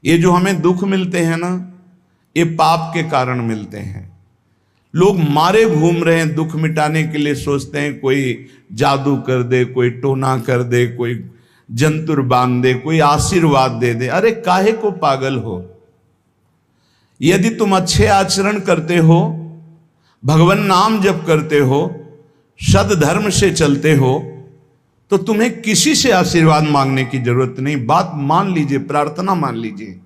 ये जो हमें दुख मिलते हैं ना, ये पाप के कारण मिलते हैं। लोग मारे घूम रहे हैं, दुख मिटाने के लिए सोचते हैं कोई जादू कर दे, कोई टोना कर दे, कोई जंतुर बांध दे, कोई आशीर्वाद दे दे। अरे काहे को पागल हो? यदि तुम अच्छे आचरण करते हो, भगवान नाम जप करते हो, सद्धर्म से चलते हो, तो तुम्हें किसी से आशीर्वाद मांगने की जरूरत नहीं। बात मान लीजिए, प्रार्थना मान लीजिए।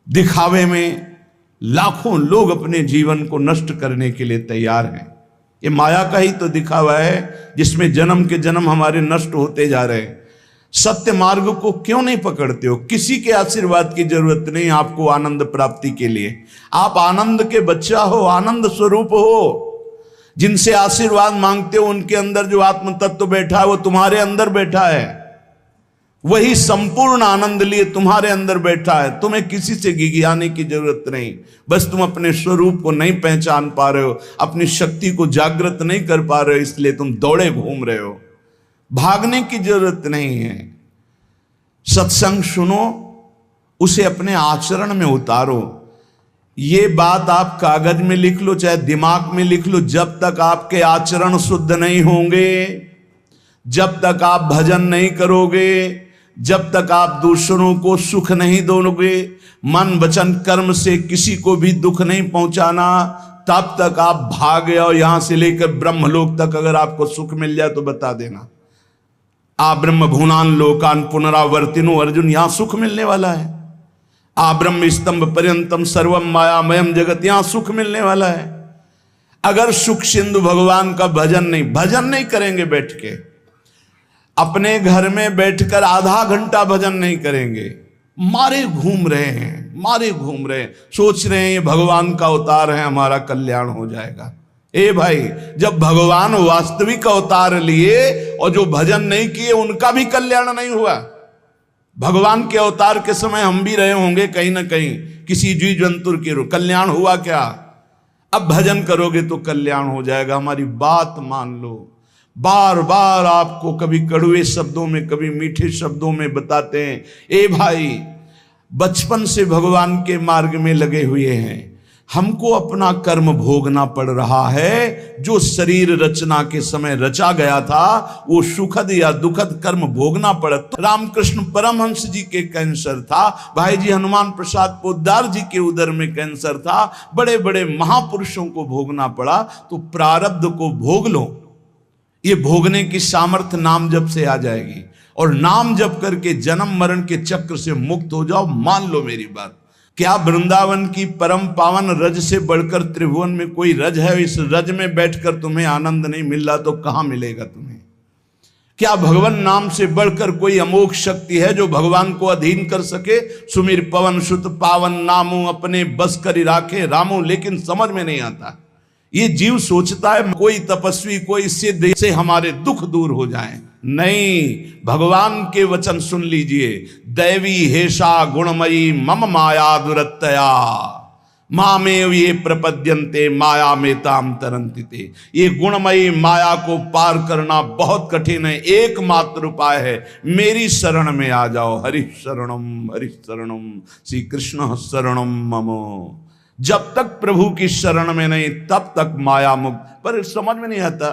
दिखावे में लाखों लोग अपने जीवन को नष्ट करने के लिए तैयार हैं। ये माया का ही तो दिखावा है जिसमें जन्म के जन्म हमारे नष्ट होते जा रहे हैं। सत्य मार्ग को क्यों नहीं पकड़ते हो? किसी के आशीर्वाद की जरूरत नहीं आपको आनंद प्राप्ति के लिए। आप आनंद के बच्चा हो, आनंद स्वरूप हो। जिनसे आशीर्वाद मांगते हो उनके अंदर जो आत्म तत्व बैठा है वो तुम्हारे अंदर बैठा है। वही संपूर्ण आनंद लिए तुम्हारे अंदर बैठा है। तुम्हें किसी से गिगियाने की जरूरत नहीं। बस तुम अपने स्वरूप को नहीं पहचान पा रहे हो, अपनी शक्ति को जागृत नहीं कर पा रहे हो, इसलिए तुम दौड़े घूम रहे हो। भागने की जरूरत नहीं है। सत्संग सुनो, उसे अपने आचरण में उतारो। ये बात आप कागज में लिख लो, चाहे दिमाग में लिख लो। जब तक आपके आचरण शुद्ध नहीं होंगे, जब तक आप भजन नहीं करोगे, जब तक आप दूसरों को सुख नहीं दोगे, मन वचन कर्म से किसी को भी दुख नहीं पहुंचाना, तब तक आप भागे। और यहां से लेकर ब्रह्मलोक तक अगर आपको सुख मिल जाए तो बता देना। आ ब्रह्म भुवनान लोकान पुनरावर्तिनो, अर्जुन यहां सुख मिलने वाला है। आ ब्रह्म स्तंभ पर्यंतम सर्वम मायामयम जगत, यहां सुख मिलने वाला है। अगर सुख सिंधु भगवान का भजन नहीं करेंगे, बैठ के अपने घर में बैठकर आधा घंटा भजन नहीं करेंगे, मारे घूम रहे हैं, सोच रहे हैं ये भगवान का अवतार है, हमारा कल्याण हो जाएगा। ए भाई, जब भगवान वास्तविक अवतार लिए और जो भजन नहीं किए उनका भी कल्याण नहीं हुआ। भगवान के अवतार के समय हम भी रहे होंगे कहीं ना कहीं, किसी जीव जंतु के कल्याण हुआ क्या? अब भजन करोगे तो कल्याण हो जाएगा। हमारी बात मान लो। बार बार आपको कभी कड़वे शब्दों में, कभी मीठे शब्दों में बताते हैं, ए भाई, बचपन से भगवान के मार्ग में लगे हुए हैं, हमको अपना कर्म भोगना पड़ रहा है। जो शरीर रचना के समय रचा गया था वो सुखद या दुखद कर्म भोगना पड़ा। रामकृष्ण परमहंस जी के कैंसर था, भाई जी हनुमान प्रसाद पोद्दार जी के उदर में कैंसर था, बड़े बड़े महापुरुषों को भोगना पड़ा। तो प्रारब्ध को भोग लो। ये भोगने की सामर्थ्य नाम जप से आ जाएगी, और नाम जप करके जन्म मरण के चक्र से मुक्त हो जाओ। मान लो मेरी बात। क्या वृंदावन की परम पावन रज से बढ़कर त्रिभुवन में कोई रज है? इस रज में बैठकर तुम्हें आनंद नहीं मिल रहा तो कहां मिलेगा तुम्हें? क्या भगवान नाम से बढ़कर कोई अमोघ शक्ति है जो भगवान को अधीन कर सके? सुमिर पवन सुत पावन नामू, अपने बस कर राखे रामू। लेकिन समझ में नहीं आता। ये जीव सोचता है कोई तपस्वी, कोई सिद्ध से हमारे दुख दूर हो जाए। नहीं, भगवान के वचन सुन लीजिए। दैवी हेषा गुणमयी मम माया दुरत्तया, मामेव ये प्रपद्यन्ते माया में ताम तरंतिते। ये गुणमयी माया को पार करना बहुत कठिन है। एकमात्र उपाय है, मेरी शरण में आ जाओ। हरि शरणम श्री कृष्ण शरणम मम। जब तक प्रभु की शरण में नहीं तब तक माया मुक्त। पर समझ में नहीं आता।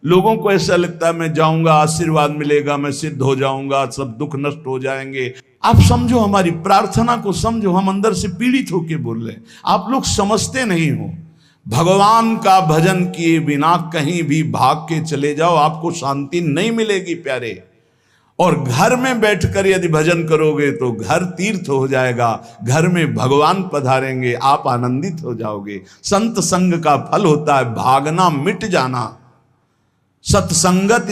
लोगों को ऐसा लगता है मैं जाऊंगा, आशीर्वाद मिलेगा, मैं सिद्ध हो जाऊंगा, सब दुख नष्ट हो जाएंगे। आप समझो, हमारी प्रार्थना को समझो। हम अंदर से पीड़ित होकर बोल रहे हैं, आप लोग समझते नहीं हो। भगवान का भजन किए बिना कहीं भी भाग के चले जाओ, आपको शांति नहीं मिलेगी प्यारे। और घर में बैठकर यदि भजन करोगे तो घर तीर्थ हो जाएगा, घर में भगवान पधारेंगे, आप आनंदित हो जाओगे। संत संग का फल होता है भागना, मिट जाना। सत्संगत